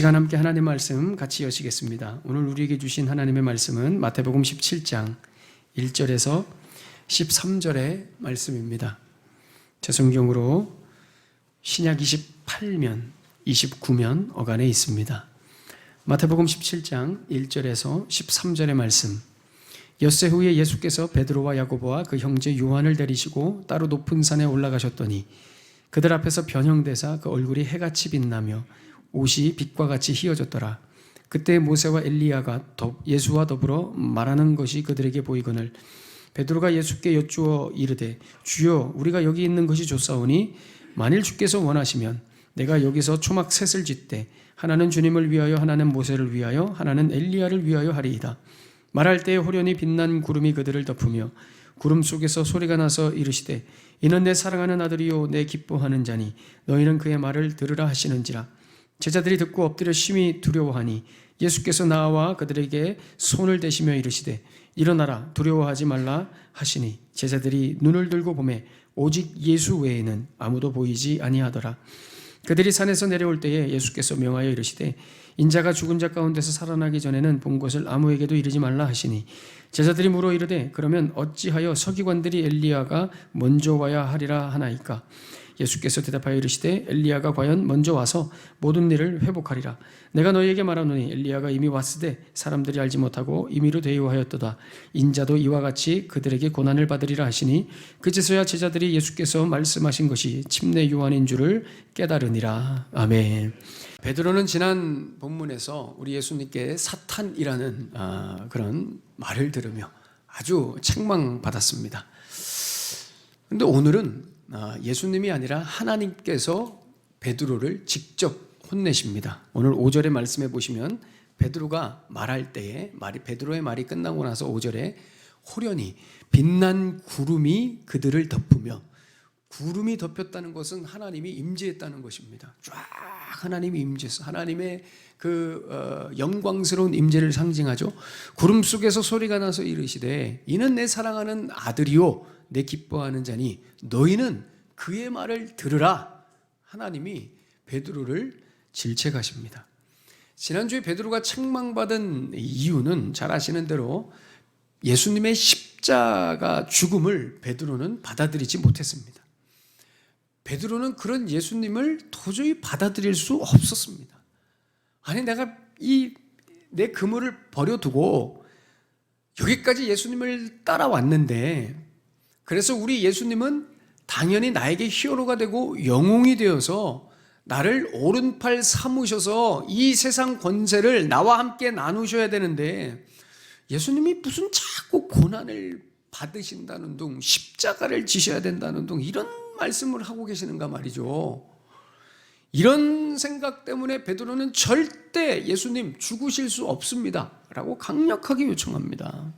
시간 함께 하나님의 말씀 같이 여시겠습니다. 오늘 우리에게 주신 하나님의 말씀은 마태복음 17장 1절에서 13절의 말씀입니다. 제 성경으로 신약 28면, 29면 어간에 있습니다. 마태복음 17장 1절에서 13절의 말씀. 엿새 후에 예수께서 베드로와 야고보와 그 형제 요한을 데리시고 따로 높은 산에 올라가셨더니 그들 앞에서 변형되사 그 얼굴이 해같이 빛나며 옷이 빛과 같이 희어졌더라. 그때 모세와 엘리야가 예수와 더불어 말하는 것이 그들에게 보이거늘 베드로가 예수께 여쭈어 이르되 주여 우리가 여기 있는 것이 좋사오니 만일 주께서 원하시면 내가 여기서 초막 셋을 짓되 하나는 주님을 위하여 하나는 모세를 위하여 하나는 엘리야를 위하여 하리이다. 말할 때에 호련히 빛난 구름이 그들을 덮으며 구름 속에서 소리가 나서 이르시되 이는 내 사랑하는 아들이요 내 기뻐하는 자니 너희는 그의 말을 들으라 하시는지라. 제자들이 듣고 엎드려 심히 두려워하니 예수께서 나와 그들에게 손을 대시며 이르시되 일어나라 두려워하지 말라 하시니 제자들이 눈을 들고 보매 오직 예수 외에는 아무도 보이지 아니하더라. 그들이 산에서 내려올 때에 예수께서 명하여 이르시되 인자가 죽은 자 가운데서 살아나기 전에는 본 것을 아무에게도 이르지 말라 하시니 제자들이 물어 이르되 그러면 어찌하여 서기관들이 엘리야가 먼저 와야 하리라 하나이까. 예수께서 대답하여 이르시되 엘리야가 과연 먼저 와서 모든 일을 회복하리라. 내가 너희에게 말하노니 엘리야가 이미 왔으되 사람들이 알지 못하고 임의로 대우하였도다. 인자도 이와 같이 그들에게 고난을 받으리라 하시니 그제서야 제자들이 예수께서 말씀하신 것이 침례 요한인 줄을 깨달으니라. 아멘. 베드로는 지난 본문에서 우리 예수님께 사탄이라는 그런 말을 들으며 아주 책망받았습니다. 그런데 오늘은 예수님이 아니라 하나님께서 베드로를 직접 혼내십니다. 오늘 5절의 말씀에 보시면 베드로가 말할 때에 베드로의 말이 끝나고 나서 5절에 호련히 빛난 구름이 그들을 덮으며, 구름이 덮였다는 것은 하나님이 임재했다는 것입니다. 쫙 하나님이 임재해서 하나님의 그 영광스러운 임재를 상징하죠. 구름 속에서 소리가 나서 이르시되 이는 내 사랑하는 아들이요 내 기뻐하는 자니 너희는 그의 말을 들으라. 하나님이 베드로를 질책하십니다. 지난주에 베드로가 책망받은 이유는 잘 아시는 대로 예수님의 십자가 죽음을 베드로는 받아들이지 못했습니다. 베드로는 그런 예수님을 도저히 받아들일 수 없었습니다. 아니 내가 내 그물을 버려두고 여기까지 예수님을 따라왔는데, 그래서 우리 예수님은 당연히 나에게 히어로가 되고 영웅이 되어서 나를 오른팔 삼으셔서 이 세상 권세를 나와 함께 나누셔야 되는데 예수님이 무슨 자꾸 고난을 받으신다는 둥, 십자가를 지셔야 된다는 둥 이런 말씀을 하고 계시는가 말이죠. 이런 생각 때문에 베드로는 절대 예수님 죽으실 수 없습니다 라고 강력하게 요청합니다.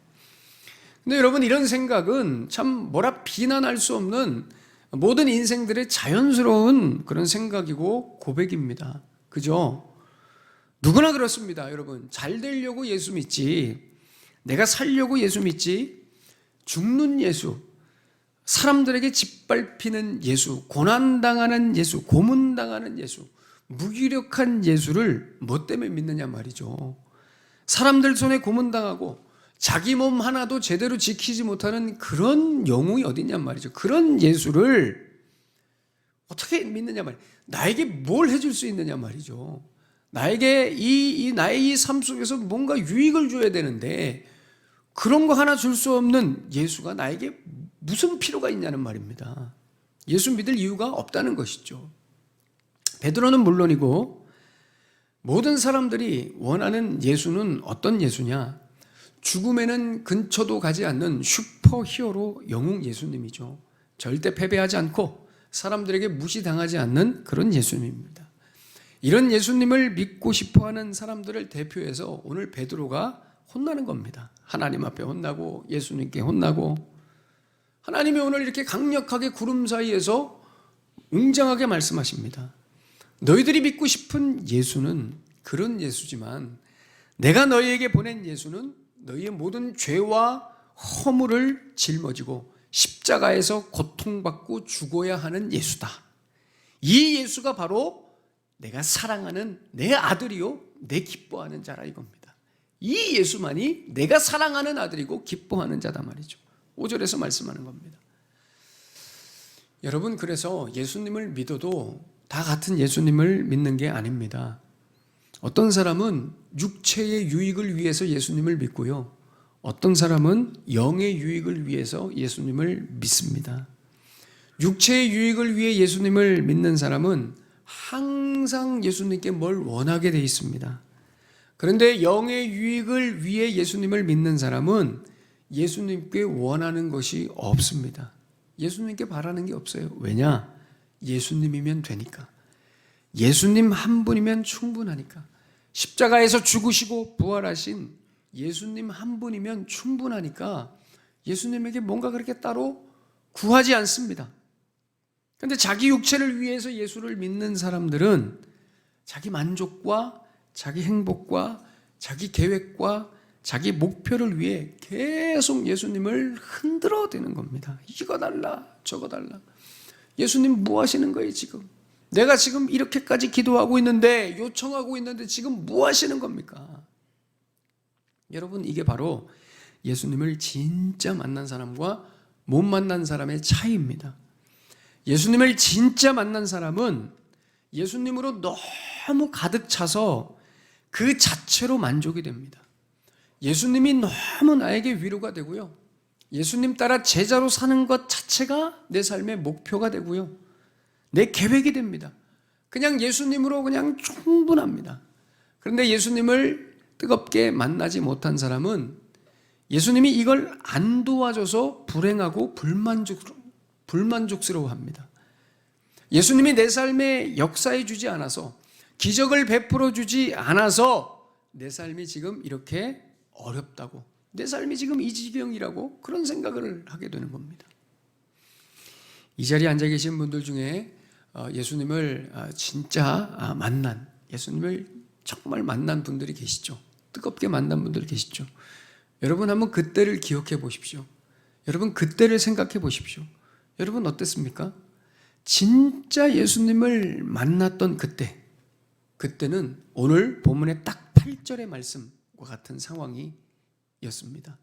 근데 여러분, 이런 생각은 참 뭐라 비난할 수 없는 모든 인생들의 자연스러운 그런 생각이고 고백입니다. 그죠? 누구나 그렇습니다. 여러분, 잘 되려고 예수 믿지, 내가 살려고 예수 믿지, 죽는 예수, 사람들에게 짓밟히는 예수, 고난당하는 예수, 고문당하는 예수, 무기력한 예수를 뭐 때문에 믿느냐 말이죠. 사람들 손에 고문당하고 자기 몸 하나도 제대로 지키지 못하는 그런 영웅이 어딨냔 말이죠. 그런 예수를 어떻게 믿느냐 말이죠. 나에게 뭘 해줄 수 있느냐 말이죠. 나에게 나의 이 삶 속에서 뭔가 유익을 줘야 되는데 그런 거 하나 줄 수 없는 예수가 나에게 무슨 필요가 있냐는 말입니다. 예수 믿을 이유가 없다는 것이죠. 베드로는 물론이고 모든 사람들이 원하는 예수는 어떤 예수냐? 죽음에는 근처도 가지 않는 슈퍼 히어로 영웅 예수님이죠. 절대 패배하지 않고 사람들에게 무시당하지 않는 그런 예수님입니다. 이런 예수님을 믿고 싶어하는 사람들을 대표해서 오늘 베드로가 혼나는 겁니다. 하나님 앞에 혼나고 예수님께 혼나고, 하나님이 오늘 이렇게 강력하게 구름 사이에서 웅장하게 말씀하십니다. 너희들이 믿고 싶은 예수는 그런 예수지만 내가 너희에게 보낸 예수는 너희의 모든 죄와 허물을 짊어지고 십자가에서 고통받고 죽어야 하는 예수다. 이 예수가 바로 내가 사랑하는 내 아들이요 내 기뻐하는 자라 이겁니다. 이 예수만이 내가 사랑하는 아들이고 기뻐하는 자다 말이죠. 5절에서 말씀하는 겁니다. 여러분, 그래서 예수님을 믿어도 다 같은 예수님을 믿는 게 아닙니다. 어떤 사람은 육체의 유익을 위해서 예수님을 믿고요, 어떤 사람은 영의 유익을 위해서 예수님을 믿습니다. 육체의 유익을 위해 예수님을 믿는 사람은 항상 예수님께 뭘 원하게 돼 있습니다. 그런데 영의 유익을 위해 예수님을 믿는 사람은 예수님께 원하는 것이 없습니다. 예수님께 바라는 게 없어요. 왜냐? 예수님이면 되니까. 예수님 한 분이면 충분하니까. 십자가에서 죽으시고 부활하신 예수님 한 분이면 충분하니까 예수님에게 뭔가 그렇게 따로 구하지 않습니다. 그런데 자기 육체를 위해서 예수를 믿는 사람들은 자기 만족과 자기 행복과 자기 계획과 자기 목표를 위해 계속 예수님을 흔들어대는 겁니다. 이거 달라 저거 달라. 예수님 뭐 하시는 거예요 지금? 내가 지금 이렇게까지 기도하고 있는데, 요청하고 있는데 지금 뭐 하시는 겁니까? 여러분, 이게 바로 예수님을 진짜 만난 사람과 못 만난 사람의 차이입니다. 예수님을 진짜 만난 사람은 예수님으로 너무 가득 차서 그 자체로 만족이 됩니다. 예수님이 너무 나에게 위로가 되고요, 예수님 따라 제자로 사는 것 자체가 내 삶의 목표가 되고요, 내 계획이 됩니다. 그냥 예수님으로 그냥 충분합니다. 그런데 예수님을 뜨겁게 만나지 못한 사람은 예수님이 이걸 안 도와줘서 불행하고 불만족스러워합니다. 예수님이 내 삶에 역사해 주지 않아서, 기적을 베풀어 주지 않아서 내 삶이 지금 이렇게 어렵다고, 내 삶이 지금 이 지경이라고 그런 생각을 하게 되는 겁니다. 이 자리에 앉아 계신 분들 중에 예수님을 진짜 만난, 예수님을 정말 만난 분들이 계시죠. 뜨겁게 만난 분들이 계시죠. 여러분, 한번 그때를 기억해 보십시오. 여러분, 그때를 생각해 보십시오. 여러분, 어땠습니까? 진짜 예수님을 만났던 그때는 오늘 본문의 딱 8절의 말씀과 같은 상황이었습니다.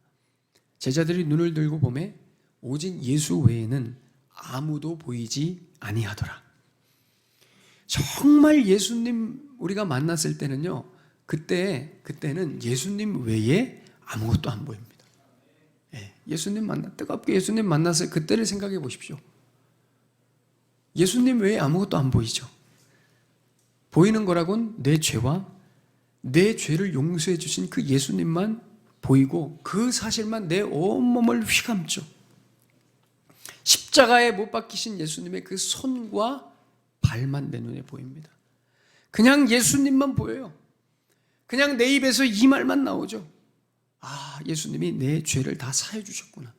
제자들이 눈을 들고 보매 오직 예수 외에는 아무도 보이지 아니하더라. 정말 예수님 우리가 만났을 때는요, 그때는 예수님 외에 아무것도 안 보입니다. 예수님 뜨겁게 예수님 만났을 그때를 생각해 보십시오. 예수님 외에 아무것도 안 보이죠. 보이는 거라곤 내 죄와 내 죄를 용서해 주신 그 예수님만 보이고, 그 사실만 내 온몸을 휘감죠. 십자가에 못 박히신 예수님의 그 손과 발만 내 눈에 보입니다. 그냥 예수님만 보여요. 그냥 내 입에서 이 말만 나오죠. 아, 예수님이 내 죄를 다 사해 주셨구나.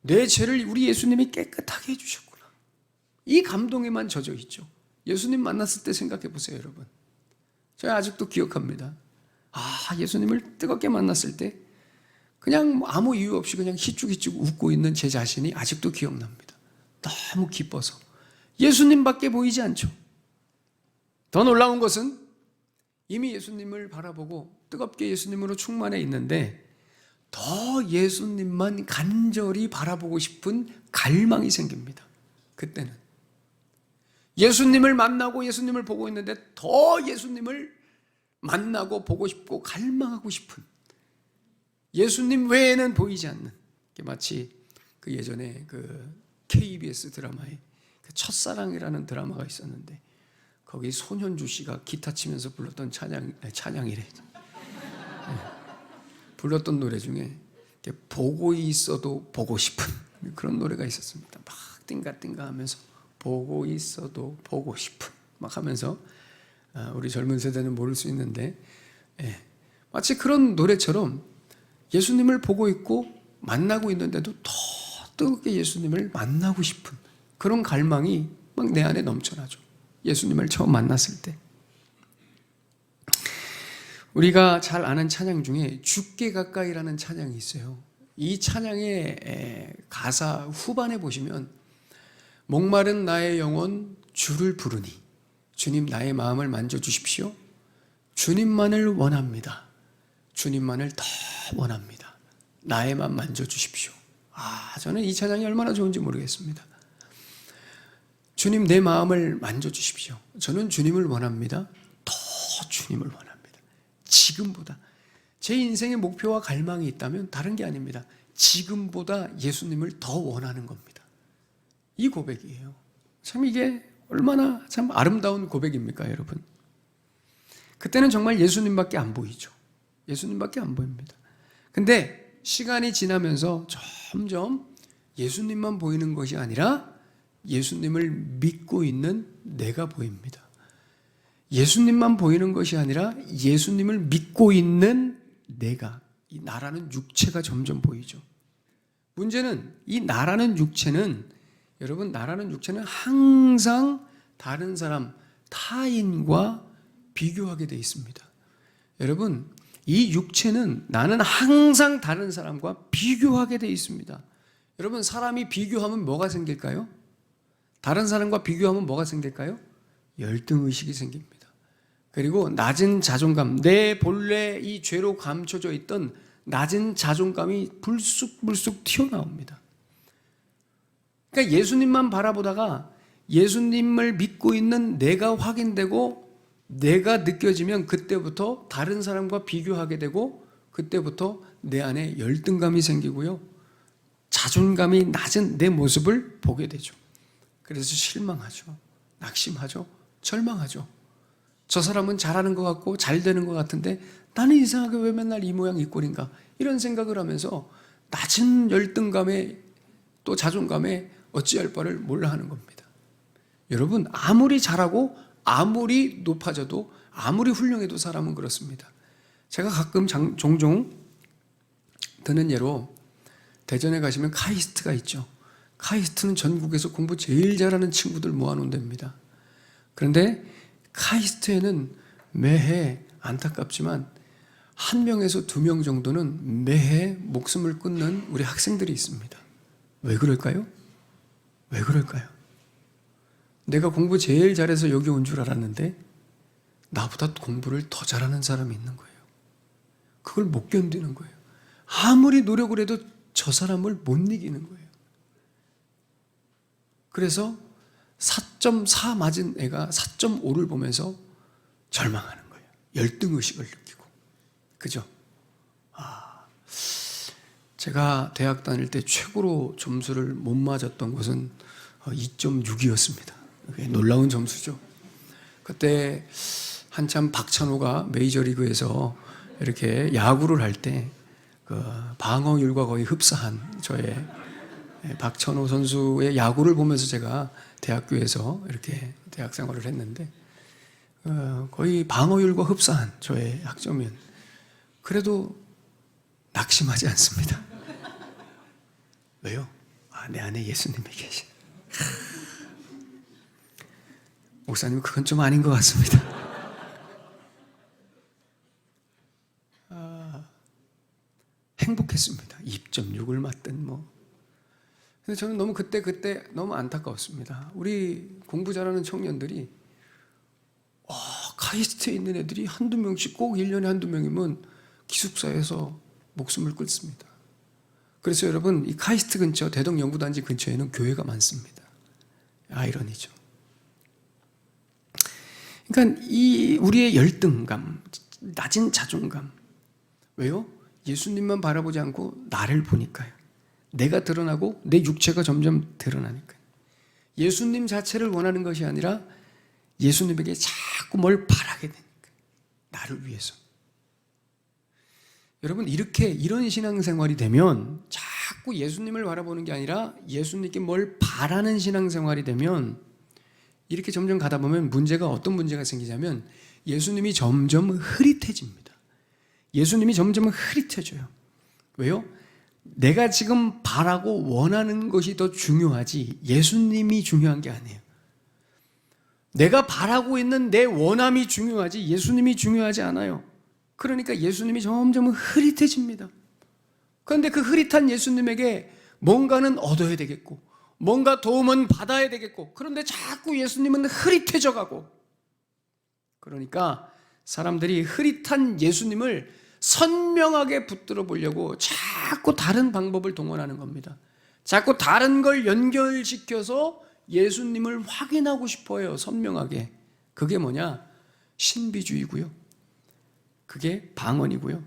내 죄를 우리 예수님이 깨끗하게 해 주셨구나. 이 감동에만 젖어 있죠. 예수님 만났을 때 생각해 보세요, 여러분. 제가 아직도 기억합니다. 예수님을 뜨겁게 만났을 때 그냥 아무 이유 없이 그냥 희죽희죽 웃고 있는 제 자신이 아직도 기억납니다. 너무 기뻐서. 예수님밖에 보이지 않죠. 더 놀라운 것은 이미 예수님을 바라보고 뜨겁게 예수님으로 충만해 있는데 더 예수님만 간절히 바라보고 싶은 갈망이 생깁니다. 그때는 예수님을 만나고 예수님을 보고 있는데 더 예수님을 만나고 보고 싶고 갈망하고 싶은, 예수님 외에는 보이지 않는, 마치 그 예전에 그 KBS 드라마에 그 첫사랑이라는 드라마가 있었는데 거기 손현주 씨가 기타 치면서 불렀던 찬양이래. 불렀던 노래 중에 보고 있어도 보고 싶은 그런 노래가 있었습니다. 막 띵가띵가 하면서 보고 있어도 보고 싶은 막 하면서, 우리 젊은 세대는 모를 수 있는데, 마치 그런 노래처럼 예수님을 보고 있고 만나고 있는데도 더 뜨겁게 예수님을 만나고 싶은 그런 갈망이 막 내 안에 넘쳐나죠. 예수님을 처음 만났을 때. 우리가 잘 아는 찬양 중에 죽게 가까이라는 찬양이 있어요. 이 찬양의 가사 후반에 보시면 목마른 나의 영혼 주를 부르니 주님 나의 마음을 만져주십시오. 주님만을 원합니다. 주님만을 더 원합니다. 나의 마음 만져주십시오. 저는 이 찬양이 얼마나 좋은지 모르겠습니다. 주님 내 마음을 만져주십시오. 저는 주님을 원합니다. 더 주님을 원합니다. 지금보다. 제 인생의 목표와 갈망이 있다면 다른 게 아닙니다. 지금보다 예수님을 더 원하는 겁니다. 이 고백이에요. 참 이게 얼마나 참 아름다운 고백입니까, 여러분? 그때는 정말 예수님밖에 안 보이죠. 예수님밖에 안 보입니다. 근데 시간이 지나면서 점점 예수님만 보이는 것이 아니라 예수님을 믿고 있는 내가 보입니다. 예수님만 보이는 것이 아니라 예수님을 믿고 있는 내가, 이 나라는 육체가 점점 보이죠. 문제는 이 나라는 육체는, 여러분, 나라는 육체는 항상 다른 사람, 타인과 비교하게 되어 있습니다. 여러분, 이 육체는 나는 항상 다른 사람과 비교하게 되어 있습니다. 여러분, 사람이 비교하면 뭐가 생길까요? 다른 사람과 비교하면 뭐가 생길까요? 열등의식이 생깁니다. 그리고 낮은 자존감, 내 본래 이 죄로 감춰져 있던 낮은 자존감이 불쑥불쑥 튀어나옵니다. 그러니까 예수님만 바라보다가 예수님을 믿고 있는 내가 확인되고 내가 느껴지면 그때부터 다른 사람과 비교하게 되고 그때부터 내 안에 열등감이 생기고요. 자존감이 낮은 내 모습을 보게 되죠. 그래서 실망하죠. 낙심하죠. 절망하죠. 저 사람은 잘하는 것 같고 잘 되는 것 같은데 나는 이상하게 왜 맨날 이 모양 이 꼴인가, 이런 생각을 하면서 낮은 열등감에 또 자존감에 어찌할 바를 몰라 하는 겁니다. 여러분, 아무리 잘하고 아무리 높아져도 아무리 훌륭해도 사람은 그렇습니다. 제가 가끔 종종 드는 예로 대전에 가시면 카이스트가 있죠. 카이스트는 전국에서 공부 제일 잘하는 친구들 모아놓은 데입니다. 그런데 카이스트에는 매해 안타깝지만 1명에서 2명 정도는 매해 목숨을 끊는 우리 학생들이 있습니다. 왜 그럴까요? 왜 그럴까요? 내가 공부 제일 잘해서 여기 온 줄 알았는데 나보다 공부를 더 잘하는 사람이 있는 거예요. 그걸 못 견디는 거예요. 아무리 노력을 해도 저 사람을 못 이기는 거예요. 그래서 4.4 맞은 애가 4.5를 보면서 절망하는 거예요. 열등의식을 느끼고. 그죠? 제가 대학 다닐 때 최고로 점수를 못 맞았던 것은 2.6이었습니다. 놀라운 점수죠. 그때 한참 박찬호가 메이저리그에서 이렇게 야구를 할 때 그 방어율과 거의 흡사한 저의 박찬호 선수의 야구를 보면서 제가 대학교에서 이렇게 대학 생활을 했는데 거의 방어율과 흡사한 저의 학점은 그래도 낙심하지 않습니다. 왜요? 내 안에 예수님이 계신. 목사님, 그건 좀 아닌 것 같습니다. 행복했습니다. 2.6을 맞든 뭐. 근데 저는 너무 그때 너무 안타까웠습니다. 우리 공부 잘하는 청년들이 카이스트에 있는 애들이 한두 명씩 꼭 1년에 한두 명이면 기숙사에서 목숨을 끊습니다. 그래서 여러분, 이 카이스트 근처, 대덕연구단지 근처에는 교회가 많습니다. 아이러니죠. 그러니까 이 우리의 열등감, 낮은 자존감. 왜요? 예수님만 바라보지 않고 나를 보니까요. 내가 드러나고 내 육체가 점점 드러나니까요. 예수님 자체를 원하는 것이 아니라 예수님에게 자꾸 뭘 바라게 되니까. 나를 위해서. 여러분, 이런 신앙생활이 되면 자꾸 예수님을 바라보는 게 아니라 예수님께 뭘 바라는 신앙생활이 되면 이렇게 점점 가다 보면 어떤 문제가 생기냐면 예수님이 점점 흐릿해집니다. 예수님이 점점 흐릿해져요. 왜요? 내가 지금 바라고 원하는 것이 더 중요하지 예수님이 중요한 게 아니에요. 내가 바라고 있는 내 원함이 중요하지 예수님이 중요하지 않아요. 그러니까 예수님이 점점 흐릿해집니다. 그런데 그 흐릿한 예수님에게 뭔가는 얻어야 되겠고 뭔가 도움은 받아야 되겠고, 그런데 자꾸 예수님은 흐릿해져 가고 그러니까 사람들이 흐릿한 예수님을 선명하게 붙들어 보려고 자꾸 다른 방법을 동원하는 겁니다. 자꾸 다른 걸 연결시켜서 예수님을 확인하고 싶어요. 선명하게. 그게 뭐냐? 신비주의고요. 그게 방언이고요.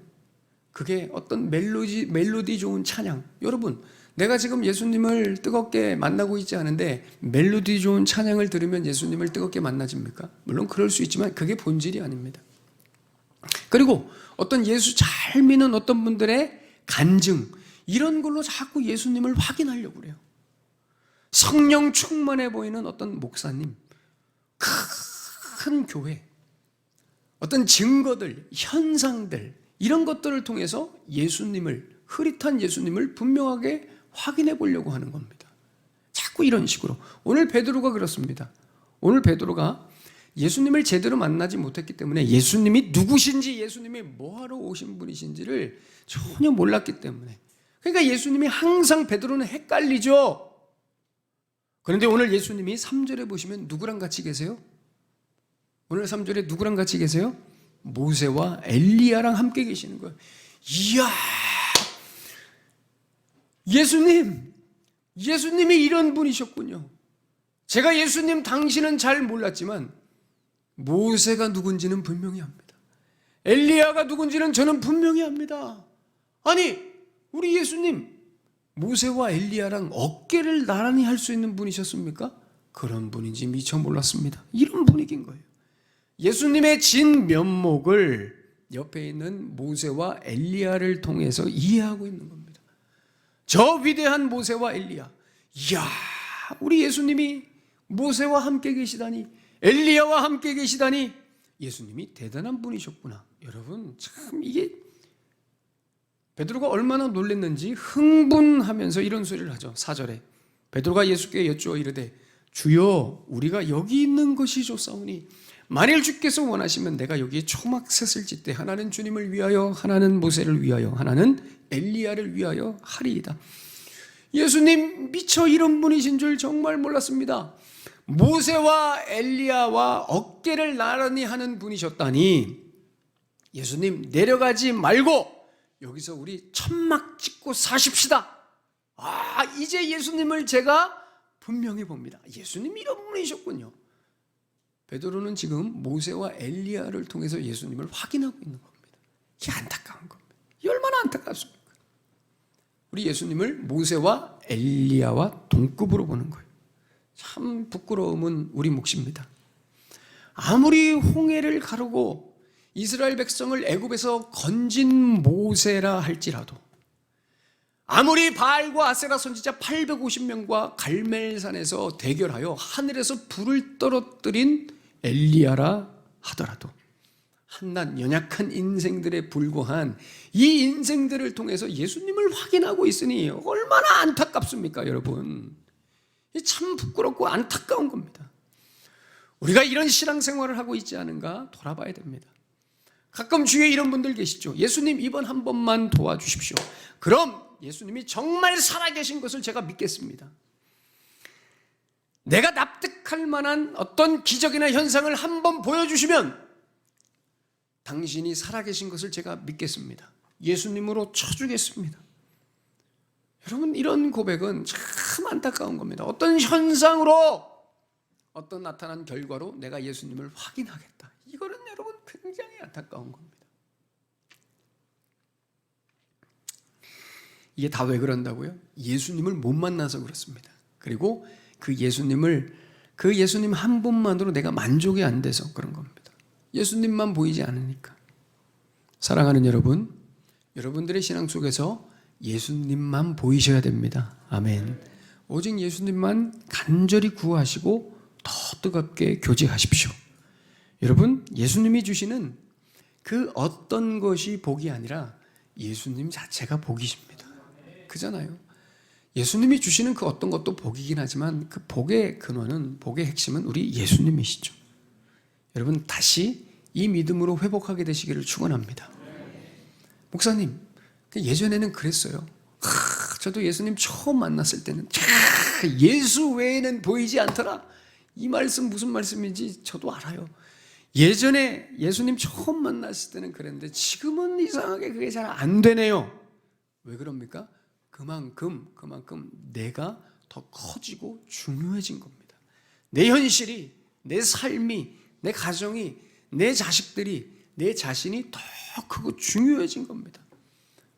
그게 어떤 멜로디 좋은 찬양. 여러분, 내가 지금 예수님을 뜨겁게 만나고 있지 않은데 멜로디 좋은 찬양을 들으면 예수님을 뜨겁게 만나집니까? 물론 그럴 수 있지만 그게 본질이 아닙니다. 그리고 어떤 예수 잘 믿는 어떤 분들의 간증, 이런 걸로 자꾸 예수님을 확인하려고 그래요. 성령 충만해 보이는 어떤 목사님, 큰 교회, 어떤 증거들, 현상들, 이런 것들을 통해서 예수님을, 흐릿한 예수님을 분명하게 확인해 보려고 하는 겁니다. 자꾸 이런 식으로. 오늘 베드로가 그렇습니다. 오늘 베드로가 예수님을 제대로 만나지 못했기 때문에 예수님이 누구신지, 예수님이 뭐하러 오신 분이신지를 전혀 몰랐기 때문에, 그러니까 예수님이 항상 베드로는 헷갈리죠. 그런데 오늘 예수님이 3절에 보시면 누구랑 같이 계세요? 오늘 3절에 누구랑 같이 계세요? 모세와 엘리야랑 함께 계시는 거예요. 이야, 예수님이 이런 분이셨군요. 제가 예수님 당신은 잘 몰랐지만 모세가 누군지는 분명히 압니다. 엘리야가 누군지는 저는 분명히 압니다. 아니, 우리 예수님 모세와 엘리야랑 어깨를 나란히 할 수 있는 분이셨습니까? 그런 분인지 미처 몰랐습니다. 이런 분위기인 거예요. 예수님의 진 면목을 옆에 있는 모세와 엘리야를 통해서 이해하고 있는 겁니다. 저 위대한 모세와 엘리야, 이야, 우리 예수님이 모세와 함께 계시다니, 엘리야와 함께 계시다니, 예수님이 대단한 분이셨구나. 여러분, 참 이게 베드로가 얼마나 놀랐는지 흥분하면서 이런 소리를 하죠. 4절에 베드로가 예수께 여쭈어 이르되 주여, 우리가 여기 있는 것이 좋사오니 만일 주께서 원하시면 내가 여기에 초막셋을 짓되 하나는 주님을 위하여, 하나는 모세를 위하여, 하나는 엘리야를 위하여 하리이다. 예수님 미처 이런 분이신 줄 정말 몰랐습니다. 모세와 엘리야와 어깨를 나란히 하는 분이셨다니, 예수님 내려가지 말고 여기서 우리 천막 짓고 사십시다. 아, 이제 예수님을 제가 분명히 봅니다. 예수님이 이런 분이셨군요. 베드로는 지금 모세와 엘리야를 통해서 예수님을 확인하고 있는 겁니다. 이게 안타까운 겁니다. 이게 얼마나 안타깝습니까? 우리 예수님을 모세와 엘리야와 동급으로 보는 거예요. 참 부끄러움은 우리 몫입니다. 아무리 홍해를 가르고 이스라엘 백성을 애굽에서 건진 모세라 할지라도, 아무리 바알과 아세라 선지자 850명과 갈멜산에서 대결하여 하늘에서 불을 떨어뜨린 엘리야라 하더라도, 한낱 연약한 인생들에 불과한 이 인생들을 통해서 예수님을 확인하고 있으니 얼마나 안타깝습니까, 여러분? 참 부끄럽고 안타까운 겁니다. 우리가 이런 신앙생활을 하고 있지 않은가 돌아봐야 됩니다. 가끔 주위에 이런 분들 계시죠. 예수님 이번 한 번만 도와주십시오. 그럼 예수님이 정말 살아계신 것을 제가 믿겠습니다. 내가 납득할 만한 어떤 기적이나 현상을 한 번 보여주시면 당신이 살아계신 것을 제가 믿겠습니다. 예수님으로 쳐주겠습니다. 여러분, 이런 고백은 참 안타까운 겁니다. 어떤 현상으로, 어떤 나타난 결과로 내가 예수님을 확인하겠다. 이거는 여러분 굉장히 안타까운 겁니다. 이게 다 왜 그런다고요? 예수님을 못 만나서 그렇습니다. 그리고 그 예수님 한 분만으로 내가 만족이 안 돼서 그런 겁니다. 예수님만 보이지 않으니까. 사랑하는 여러분, 여러분들의 신앙 속에서 예수님만 보이셔야 됩니다. 아멘. 오직 예수님만 간절히 구하시고 더 뜨겁게 교제하십시오. 여러분, 예수님이 주시는 그 어떤 것이 복이 아니라 예수님 자체가 복이십니다. 그잖아요. 예수님이 주시는 그 어떤 것도 복이긴 하지만 그 복의 근원은, 복의 핵심은 우리 예수님이시죠. 여러분, 다시 이 믿음으로 회복하게 되시기를 축원합니다. 목사님, 예전에는 그랬어요. 저도 예수님 처음 만났을 때는 예수 외에는 보이지 않더라. 이 말씀 무슨 말씀인지 저도 알아요. 예전에 예수님 처음 만났을 때는 그랬는데 지금은 이상하게 그게 잘 안 되네요. 왜 그럽니까? 그만큼 내가 더 커지고 중요해진 겁니다. 내 현실이, 내 삶이, 내 가정이, 내 자식들이, 내 자신이 더 크고 중요해진 겁니다.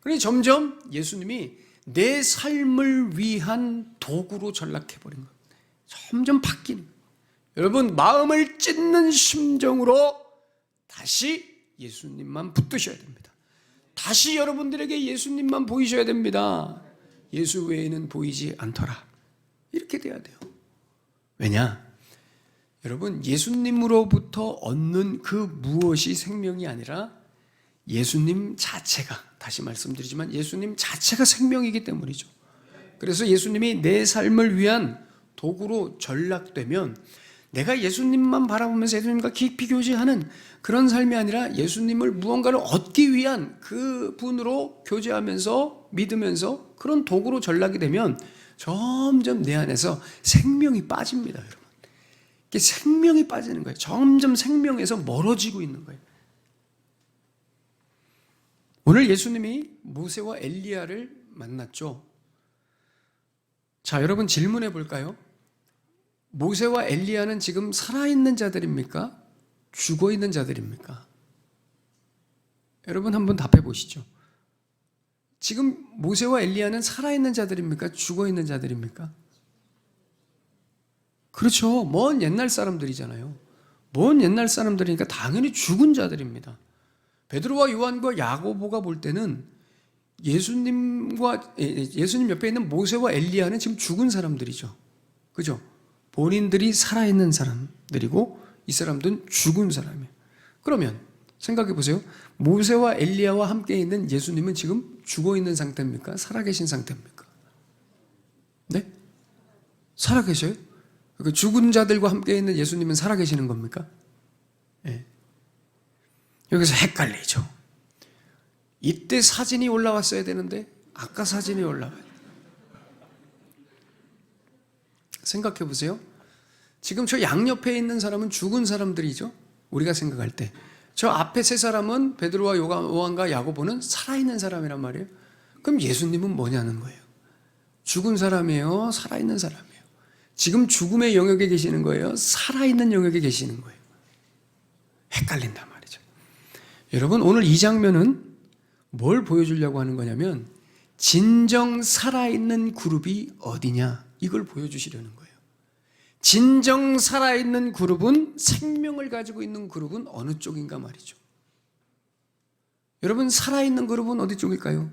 그러니 점점 예수님이 내 삶을 위한 도구로 전락해버린 겁니다. 점점 바뀌는 거예요. 여러분, 마음을 찢는 심정으로 다시 예수님만 붙드셔야 됩니다. 다시 여러분들에게 예수님만 보이셔야 됩니다. 예수 외에는 보이지 않더라. 이렇게 돼야 돼요. 왜냐? 여러분, 예수님으로부터 얻는 그 무엇이 생명이 아니라 예수님 자체가, 다시 말씀드리지만 예수님 자체가 생명이기 때문이죠. 그래서 예수님이 내 삶을 위한 도구로 전락되면 내가 예수님만 바라보면서 예수님과 깊이 교제하는 그런 삶이 아니라 예수님을 무언가를 얻기 위한 그 분으로 교제하면서 믿으면서 그런 도구로 전락이 되면 점점 내 안에서 생명이 빠집니다, 여러분. 이게 생명이 빠지는 거예요. 점점 생명에서 멀어지고 있는 거예요. 오늘 예수님이 모세와 엘리야를 만났죠. 자, 여러분 질문해 볼까요? 모세와 엘리야는 지금 살아있는 자들입니까? 죽어있는 자들입니까? 여러분 한번 답해 보시죠. 지금 모세와 엘리야는 살아있는 자들입니까? 죽어있는 자들입니까? 그렇죠. 먼 옛날 사람들이잖아요. 먼 옛날 사람들이니까 당연히 죽은 자들입니다. 베드로와 요한과 야고보가 볼 때는 예수님 옆에 있는 모세와 엘리야는 지금 죽은 사람들이죠. 그죠? 본인들이 살아있는 사람들이고 이 사람들은 죽은 사람이에요. 그러면 생각해 보세요. 모세와 엘리야와 함께 있는 예수님은 지금 죽어있는 상태입니까? 살아계신 상태입니까? 네? 살아계셔요? 그 죽은 자들과 함께 있는 예수님은 살아계시는 겁니까? 네. 여기서 헷갈리죠. 이때 사진이 올라왔어야 되는데 아까 사진이 올라와요. 생각해 보세요. 지금 저 양옆에 있는 사람은 죽은 사람들이죠. 우리가 생각할 때. 저 앞에 세 사람은 베드로와 요한과 야고보는 살아있는 사람이란 말이에요. 그럼 예수님은 뭐냐는 거예요. 죽은 사람이에요? 살아있는 사람이에요? 지금 죽음의 영역에 계시는 거예요? 살아있는 영역에 계시는 거예요? 헷갈린단 말이죠. 여러분, 오늘 이 장면은 뭘 보여주려고 하는 거냐면 진정 살아있는 그룹이 어디냐, 이걸 보여주시려는 거예요. 진정 살아있는 그룹은, 생명을 가지고 있는 그룹은 어느 쪽인가 말이죠. 여러분, 살아있는 그룹은 어디 쪽일까요?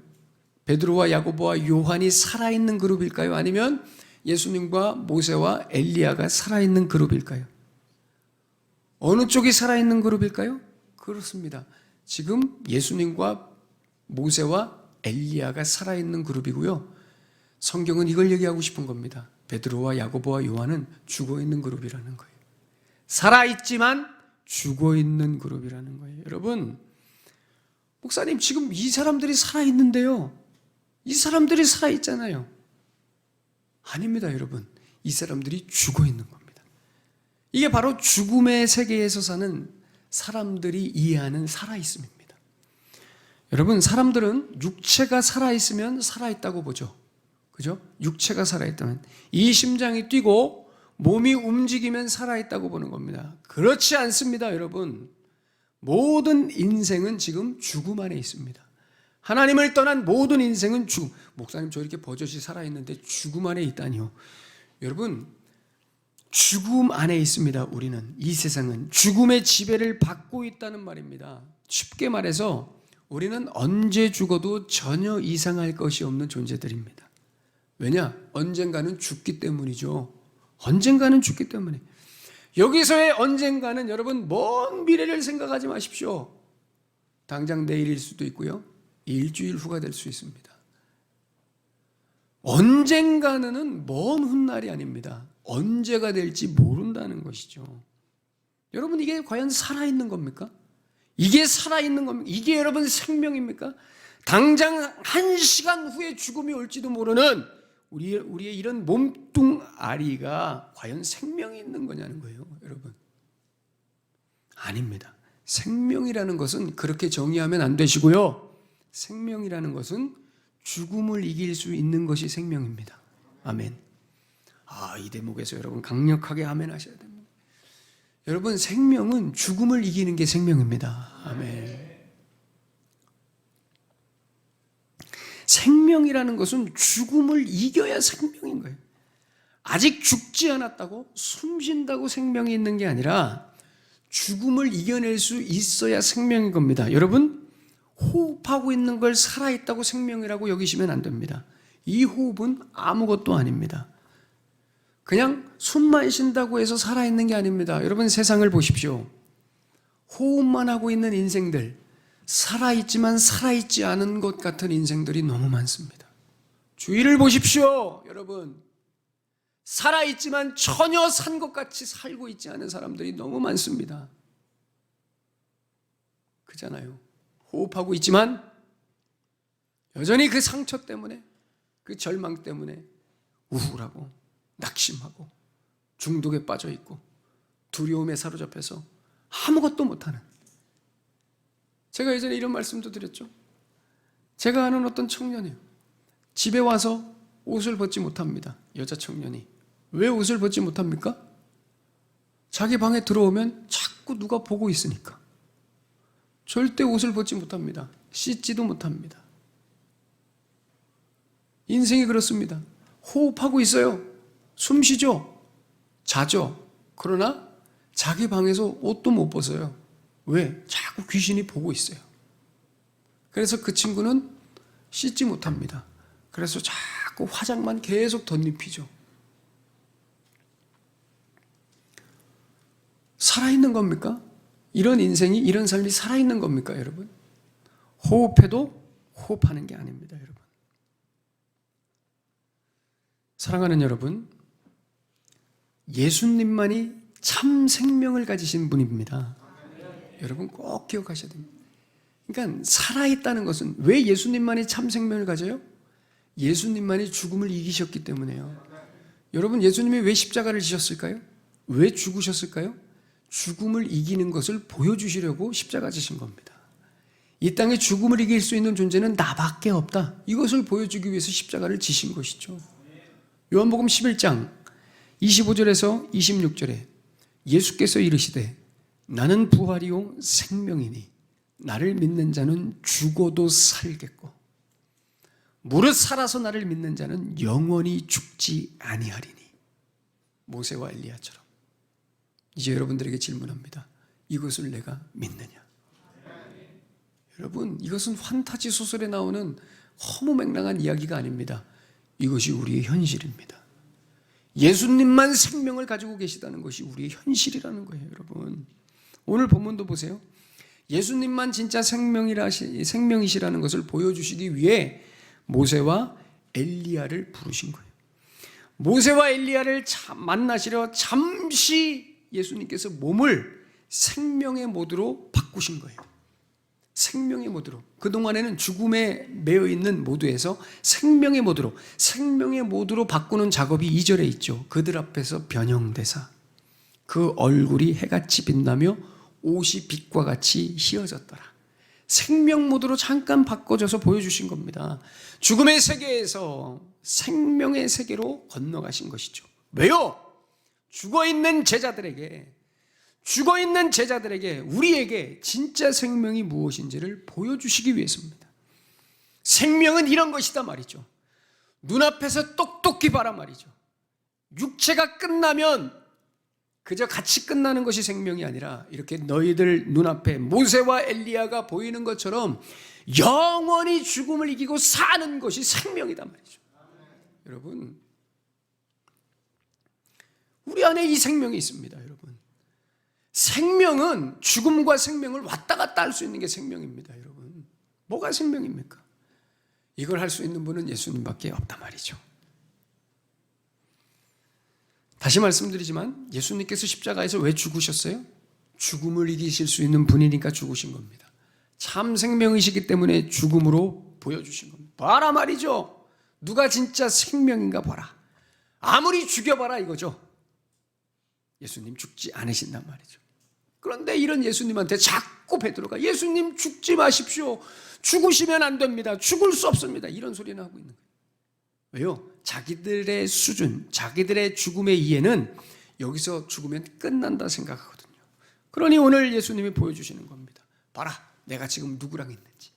베드로와 야고보와 요한이 살아있는 그룹일까요? 아니면 예수님과 모세와 엘리야가 살아있는 그룹일까요? 어느 쪽이 살아있는 그룹일까요? 그렇습니다. 지금 예수님과 모세와 엘리야가 살아있는 그룹이고요. 성경은 이걸 얘기하고 싶은 겁니다. 베드로와 야고보와 요한은 죽어있는 그룹이라는 거예요. 살아있지만 죽어있는 그룹이라는 거예요. 여러분, 목사님 지금 이 사람들이 살아있는데요. 이 사람들이 살아있잖아요. 아닙니다, 여러분. 이 사람들이 죽어있는 겁니다. 이게 바로 죽음의 세계에서 사는 사람들이 이해하는 살아있음입니다. 여러분, 사람들은 육체가 살아있으면 살아있다고 보죠. 그죠? 육체가 살아있다면, 이 심장이 뛰고 몸이 움직이면 살아있다고 보는 겁니다. 그렇지 않습니다, 여러분. 모든 인생은 지금 죽음 안에 있습니다. 하나님을 떠난 모든 인생은 죽음. 목사님, 저 이렇게 버젓이 살아있는데 죽음 안에 있다니요. 여러분, 죽음 안에 있습니다. 우리는, 이 세상은 죽음의 지배를 받고 있다는 말입니다. 쉽게 말해서 우리는 언제 죽어도 전혀 이상할 것이 없는 존재들입니다. 왜냐? 언젠가는 죽기 때문이죠. 언젠가는 죽기 때문에. 여기서의 언젠가는 여러분, 먼 미래를 생각하지 마십시오. 당장 내일일 수도 있고요, 일주일 후가 될 수 있습니다. 언젠가는 먼 훗날이 아닙니다. 언제가 될지 모른다는 것이죠. 여러분, 이게 과연 살아있는 겁니까? 이게 살아있는 겁니까? 이게 여러분 생명입니까? 당장 1시간 후에 죽음이 올지도 모르는 우리의 이런 몸뚱아리가 과연 생명이 있는 거냐는 거예요, 여러분. 아닙니다. 생명이라는 것은 그렇게 정의하면 안 되시고요. 생명이라는 것은 죽음을 이길 수 있는 것이 생명입니다. 아멘. 이 대목에서 여러분 강력하게 아멘 하셔야 됩니다. 여러분, 생명은 죽음을 이기는 게 생명입니다. 아멘. 생명이라는 것은 죽음을 이겨야 생명인 거예요. 아직 죽지 않았다고 숨 쉰다고 생명이 있는 게 아니라 죽음을 이겨낼 수 있어야 생명인 겁니다. 여러분, 호흡하고 있는 걸 살아있다고 생명이라고 여기시면 안 됩니다. 이 호흡은 아무것도 아닙니다. 그냥 숨만 쉰다고 해서 살아있는 게 아닙니다. 여러분, 세상을 보십시오. 호흡만 하고 있는 인생들, 살아있지만 살아있지 않은 것 같은 인생들이 너무 많습니다. 주위를 보십시오. 여러분, 살아있지만 전혀 산 것 같이 살고 있지 않은 사람들이 너무 많습니다. 그잖아요. 호흡하고 있지만 여전히 그 상처 때문에, 그 절망 때문에 우울하고 낙심하고 중독에 빠져 있고 두려움에 사로잡혀서 아무것도 못하는, 제가 예전에 이런 말씀도 드렸죠. 제가 아는 어떤 청년이요, 집에 와서 옷을 벗지 못합니다. 여자 청년이. 왜 옷을 벗지 못합니까? 자기 방에 들어오면 자꾸 누가 보고 있으니까. 절대 옷을 벗지 못합니다. 씻지도 못합니다. 인생이 그렇습니다. 호흡하고 있어요. 숨 쉬죠. 자죠. 그러나 자기 방에서 옷도 못 벗어요. 왜? 자꾸 귀신이 보고 있어요. 그래서 그 친구는 씻지 못합니다. 그래서 자꾸 화장만 계속 덧입히죠. 살아있는 겁니까? 이런 인생이, 이런 삶이 살아있는 겁니까, 여러분? 호흡해도 호흡하는 게 아닙니다, 여러분. 사랑하는 여러분, 예수님만이 참 생명을 가지신 분입니다. 여러분 꼭 기억하셔야 됩니다. 그러니까 살아있다는 것은, 왜 예수님만이 참 생명을 가져요? 예수님만이 죽음을 이기셨기 때문에요. 여러분, 예수님이 왜 십자가를 지셨을까요? 왜 죽으셨을까요? 죽음을 이기는 것을 보여주시려고 십자가 지신 겁니다. 이 땅에 죽음을 이길 수 있는 존재는 나밖에 없다, 이것을 보여주기 위해서 십자가를 지신 것이죠. 요한복음 11장 25절에서 26절에 예수께서 이르시되 나는 부활이요 생명이니 나를 믿는 자는 죽어도 살겠고 무릇 살아서 나를 믿는 자는 영원히 죽지 아니하리니. 모세와 엘리야처럼. 이제 여러분들에게 질문합니다. 이것을 내가 믿느냐? 여러분, 이것은 판타지 소설에 나오는 허무맹랑한 이야기가 아닙니다. 이것이 우리의 현실입니다. 예수님만 생명을 가지고 계시다는 것이 우리의 현실이라는 거예요, 여러분. 오늘 본문도 보세요. 예수님만 진짜 생명이시라는 것을 보여주시기 위해 모세와 엘리야를 부르신 거예요. 모세와 엘리야를 만나시려 잠시 예수님께서 몸을 생명의 모드로 바꾸신 거예요. 생명의 모드로. 그동안에는 죽음에 매여 있는 모드에서 생명의 모드로 바꾸는 작업이 2절에 있죠. 그들 앞에서 변형되사 그 얼굴이 해같이 빛나며 옷이 빛과 같이 희어졌더라. 생명 모드로 잠깐 바꿔줘서 보여주신 겁니다. 죽음의 세계에서 생명의 세계로 건너가신 것이죠. 왜요? 죽어있는 제자들에게, 우리에게 진짜 생명이 무엇인지를 보여주시기 위해서입니다. 생명은 이런 것이다 말이죠. 눈앞에서 똑똑히 봐라 말이죠. 육체가 끝나면 그저 같이 끝나는 것이 생명이 아니라 이렇게 너희들 눈앞에 모세와 엘리야가 보이는 것처럼 영원히 죽음을 이기고 사는 것이 생명이다 말이죠. 여러분, 우리 안에 이 생명이 있습니다. 여러분, 생명은 죽음과 생명을 왔다 갔다 할 수 있는 게 생명입니다. 여러분, 뭐가 생명입니까? 이걸 할 수 있는 분은 예수님밖에 없다 말이죠. 다시 말씀드리지만 예수님께서 십자가에서 왜 죽으셨어요? 죽음을 이기실 수 있는 분이니까 죽으신 겁니다. 참 생명이시기 때문에 죽음으로 보여주신 겁니다. 봐라 말이죠. 누가 진짜 생명인가 봐라. 아무리 죽여봐라 이거죠. 예수님 죽지 않으신단 말이죠. 그런데 이런 예수님한테 자꾸 베드로가 예수님 죽지 마십시오. 죽으시면 안 됩니다. 죽을 수 없습니다. 이런 소리는 하고 있는 거예요. 왜요? 자기들의 수준, 자기들의 죽음의 이해는 여기서 죽으면 끝난다 생각하거든요. 그러니 오늘 예수님이 보여주시는 겁니다. 봐라, 내가 지금 누구랑 있는지.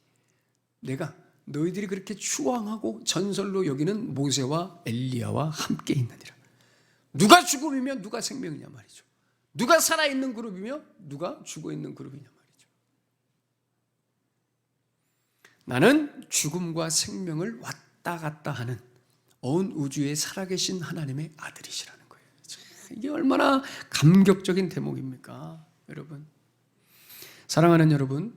내가 너희들이 그렇게 추앙하고 전설로 여기는 모세와 엘리야와 함께 있느니라. 누가 죽음이며 누가 생명이냐 말이죠. 누가 살아있는 그룹이며 누가 죽어있는 그룹이냐 말이죠. 나는 죽음과 생명을 왔다 갔다 하는 온 우주에 살아계신 하나님의 아들이시라는 거예요. 이게 얼마나 감격적인 대목입니까, 여러분? 사랑하는 여러분,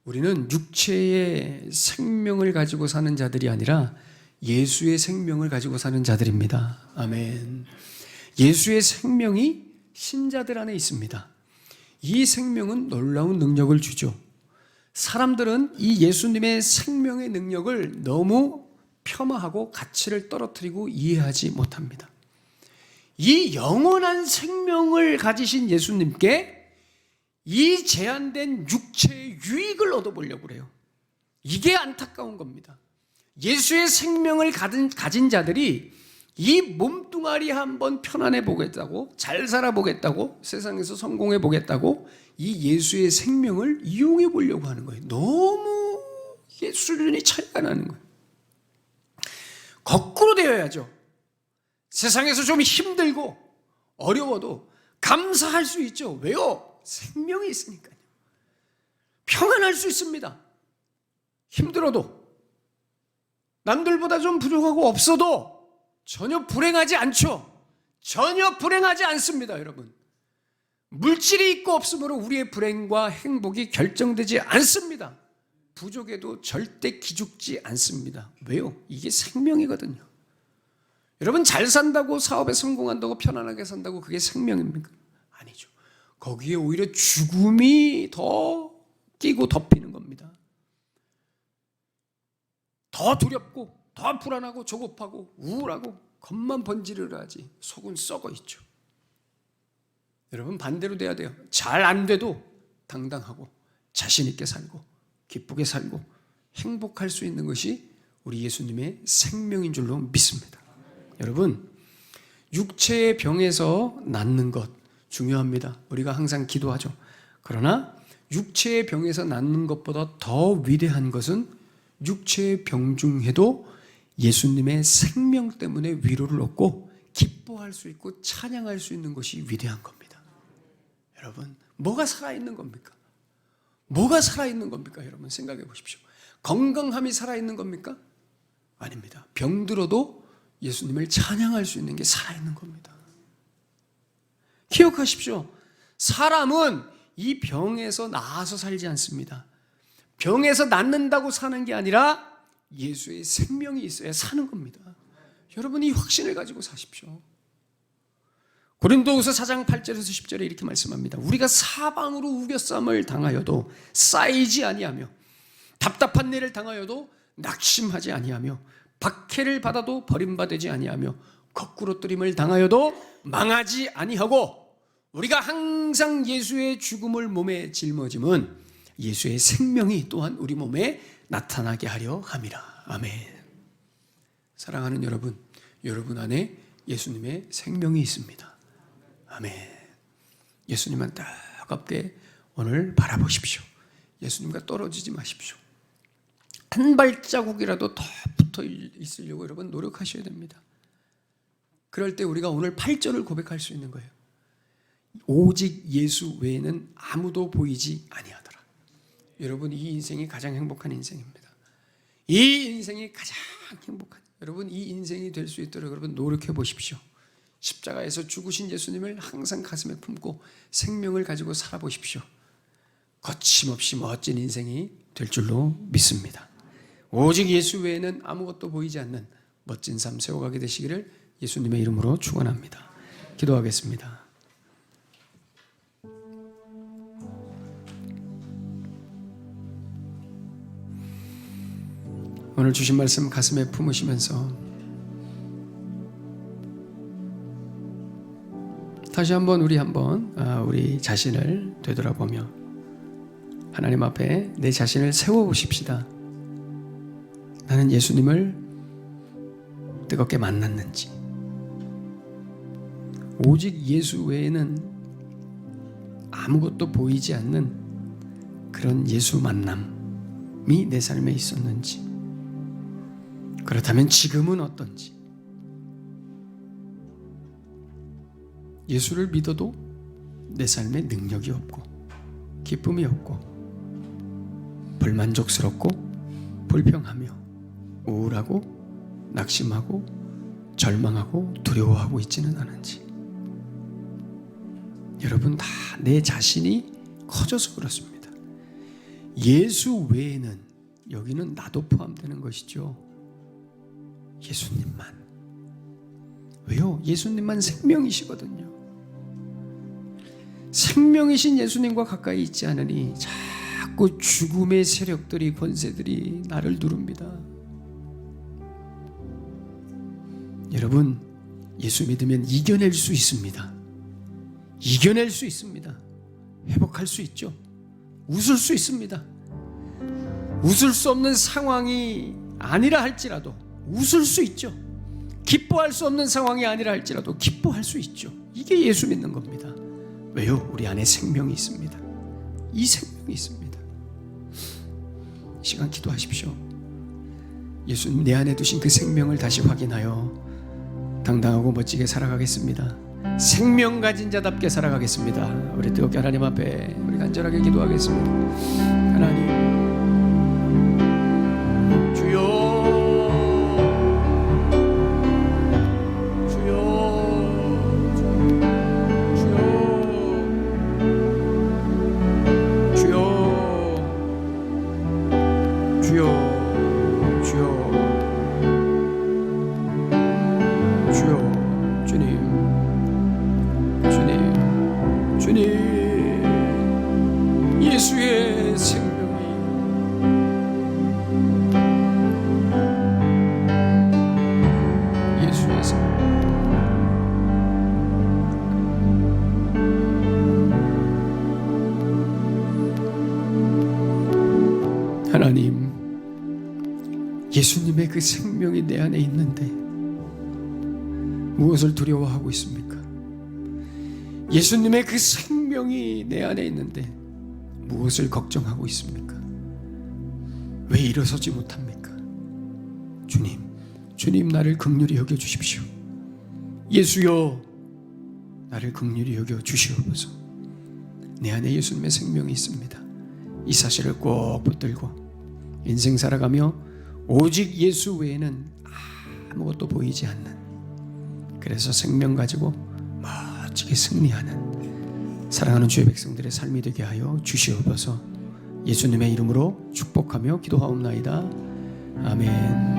우리는 육체의 생명을 가지고 사는 자들이 아니라 예수의 생명을 가지고 사는 자들입니다. 아멘. 예수의 생명이 신자들 안에 있습니다. 이 생명은 놀라운 능력을 주죠. 사람들은 이 예수님의 생명의 능력을 너무 폄하하고 가치를 떨어뜨리고 이해하지 못합니다. 이 영원한 생명을 가지신 예수님께 이 제한된 육체의 유익을 얻어보려고 그래요. 이게 안타까운 겁니다. 예수의 생명을 가진 자들이 이 몸뚱아리 한번 편안해 보겠다고, 잘 살아보겠다고, 세상에서 성공해 보겠다고 이 예수의 생명을 이용해 보려고 하는 거예요. 너무 이게 수준이 차이가 나는 거예요. 거꾸로 되어야죠. 세상에서 좀 힘들고 어려워도 감사할 수 있죠. 왜요? 생명이 있으니까요. 평안할 수 있습니다. 힘들어도, 남들보다 좀 부족하고 없어도 전혀 불행하지 않죠. 전혀 불행하지 않습니다, 여러분. 물질이 있고 없으므로 우리의 불행과 행복이 결정되지 않습니다. 부족해도 절대 기죽지 않습니다. 왜요? 이게 생명이거든요. 여러분, 잘 산다고, 사업에 성공한다고, 편안하게 산다고 그게 생명입니까? 아니죠. 거기에 오히려 죽음이 더 끼고 덮이는 겁니다. 더 두렵고, 더 불안하고, 조급하고, 우울하고, 겉만 번지르르하지 속은 썩어 있죠. 여러분, 반대로 돼야 돼요. 잘 안 돼도 당당하고 자신 있게 살고 기쁘게 살고 행복할 수 있는 것이 우리 예수님의 생명인 줄로 믿습니다. 여러분, 육체의 병에서 낫는 것 중요합니다. 우리가 항상 기도하죠. 그러나 육체의 병에서 낫는 것보다 더 위대한 것은 육체의 병 중에도 예수님의 생명 때문에 위로를 얻고 기뻐할 수 있고 찬양할 수 있는 것이 위대한 겁니다. 여러분, 뭐가 살아있는 겁니까? 뭐가 살아있는 겁니까? 여러분, 생각해 보십시오. 건강함이 살아있는 겁니까? 아닙니다. 병들어도 예수님을 찬양할 수 있는 게 살아있는 겁니다. 기억하십시오. 사람은 이 병에서 나아서 살지 않습니다. 병에서 낫는다고 사는 게 아니라 예수의 생명이 있어야 사는 겁니다. 여러분, 이 확신을 가지고 사십시오. 고린도후서 4장 8절에서 10절에 이렇게 말씀합니다. 우리가 사방으로 우겨쌈을 당하여도 쌓이지 아니하며 답답한 일을 당하여도 낙심하지 아니하며 박해를 받아도 버림받지 아니하며 거꾸로 뜨림을 당하여도 망하지 아니하고 우리가 항상 예수의 죽음을 몸에 짊어짐은 예수의 생명이 또한 우리 몸에 나타나게 하려 함이라. 아멘. 사랑하는 여러분, 여러분 안에 예수님의 생명이 있습니다. 아멘. 예수님만 따갑게 오늘 바라보십시오. 예수님과 떨어지지 마십시오. 한 발자국이라도 더 붙어 있으려고 여러분 노력하셔야 됩니다. 그럴 때 우리가 오늘 8절을 고백할 수 있는 거예요. 오직 예수 외에는 아무도 보이지 아니하더라. 여러분, 이 인생이 가장 행복한 인생입니다. 이 인생이 가장 행복한, 여러분, 이 인생이 될 수 있도록 여러분 노력해 보십시오. 십자가에서 죽으신 예수님을 항상 가슴에 품고 생명을 가지고 살아보십시오. 거침없이 멋진 인생이 될 줄로 믿습니다. 오직 예수 외에는 아무것도 보이지 않는 멋진 삶 세워가게 되시기를 예수님의 이름으로 축원합니다. 기도하겠습니다. 오늘 주신 말씀 가슴에 품으시면서 다시 한번 우리 자신을 되돌아보며 하나님 앞에 내 자신을 세워보십시다. 나는 예수님을 뜨겁게 만났는지, 오직 예수 외에는 아무것도 보이지 않는 그런 예수 만남이 내 삶에 있었는지, 그렇다면 지금은 어떤지, 예수를 믿어도 내 삶에 능력이 없고 기쁨이 없고 불만족스럽고 불평하며 우울하고 낙심하고 절망하고 두려워하고 있지는 않은지, 여러분 다 내 자신이 커져서 그렇습니다. 예수 외에는, 여기는 나도 포함되는 것이죠. 예수님만. 왜요? 예수님만 생명이시거든요. 생명이신 예수님과 가까이 있지 않으니 자꾸 죽음의 세력들이, 권세들이 나를 누릅니다. 여러분, 예수 믿으면 이겨낼 수 있습니다. 이겨낼 수 있습니다. 회복할 수 있죠. 웃을 수 있습니다. 웃을 수 없는 상황이 아니라 할지라도 웃을 수 있죠. 기뻐할 수 없는 상황이 아니라 할지라도 기뻐할 수 있죠. 이게 예수 믿는 겁니다. 왜요? 우리 안에 생명이 있습니다. 이 생명이 있습니다. 이 시간 기도하십시오. 예수님 내 안에 두신 그 생명을 다시 확인하여 당당하고 멋지게 살아가겠습니다. 생명 가진 자답게 살아가겠습니다. 우리 뜨겁게 하나님 앞에 우리 간절하게 기도하겠습니다. 하나님, 주여, 예수의 생명이, 예수의 생명, 하나님, 예수님의 그 생명이 내 안에 있는데 무엇을 두려워하고 있습니까? 예수님의 그 생명이 내 안에 있는데 무엇을 걱정하고 있습니까? 왜 일어서지 못합니까? 주님 나를 긍휼히 여겨주십시오. 예수여, 나를 긍휼히 여겨주시옵소서. 내 안에 예수님의 생명이 있습니다. 이 사실을 꼭 붙들고 인생 살아가며 오직 예수 외에는 아무것도 보이지 않는, 그래서 생명 가지고 멋지게 승리하는 사랑하는 주의 백성들의 삶이 되게 하여 주시옵소서. 예수님의 이름으로 축복하며 기도하옵나이다. 아멘.